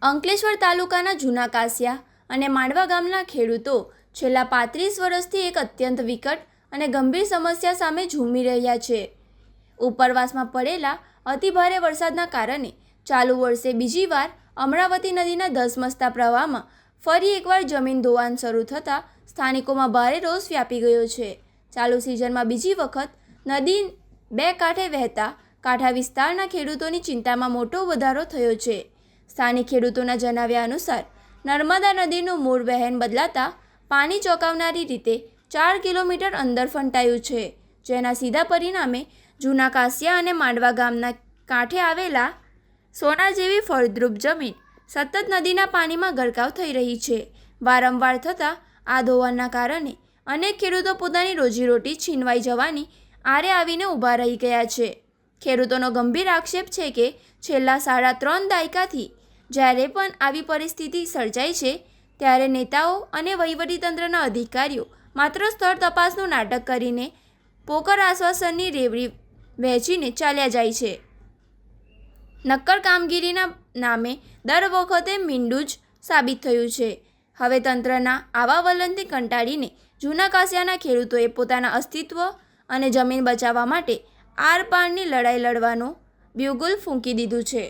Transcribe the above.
અંકલેશ્વર તાલુકાના જૂના કાસિયા અને માંડવા ગામના ખેડૂતો છેલ્લા 35 વર્ષથી એક અત્યંત વિકટ અને ગંભીર સમસ્યા સામે ઝૂમી રહ્યા છે. ઉપરવાસમાં પડેલા અતિભારે વરસાદના કારણે ચાલુ વર્ષે બીજી વાર અમરાવતી નદીના ધસમસતા પ્રવાહમાં ફરી એકવાર જમીન ધોવાણ શરૂ થતાં સ્થાનિકોમાં ભારે રોષ વ્યાપી ગયો છે. ચાલુ સિઝનમાં બીજી વખત નદી બે કાંઠે વહેતા કાંઠા વિસ્તારના ખેડૂતોની ચિંતામાં મોટો વધારો થયો છે. સ્થાનિક ખેડૂતોના જણાવ્યા અનુસાર નર્મદા નદીનું મૂળ વહેણ બદલાતા પાણી ચોંકાવનારી રીતે 4 કિલોમીટર અંદર ફંટાયું છે, જેના સીધા પરિણામે જૂના કાસિયા અને માંડવા ગામના કાંઠે આવેલા સોના જેવી ફળદ્રુપ જમીન સતત નદીના પાણીમાં ગરકાવ થઈ રહી છે. વારંવાર થતા આ ધોવાણના કારણે અનેક ખેડૂતો પોતાની રોજીરોટી છીનવાઈ જવાની આરે આવીને ઊભા રહી ગયા છે. ખેડૂતોનો ગંભીર આક્ષેપ છે કે છેલ્લા 3.5 દાયકાથી જ્યારે પણ આવી પરિસ્થિતિ સર્જાઈ છે ત્યારે નેતાઓ અને વહીવટીતંત્રના અધિકારીઓ માત્ર સ્થળ તપાસનું નાટક કરીને પોકર આશ્વાસનની રેવડી વહેંચીને ચાલ્યા જાય છે. નક્કર કામગીરીના નામે દર વખતે મીંડું જ સાબિત થયું છે. હવે તંત્રના આવા વલણથી કંટાળીને જૂના કાસિયાના ખેડૂતોએ પોતાના અસ્તિત્વ અને જમીન બચાવવા માટે આરપારની લડાઈ લડવાનું બ્યુગલ ફૂંકી દીધું છે.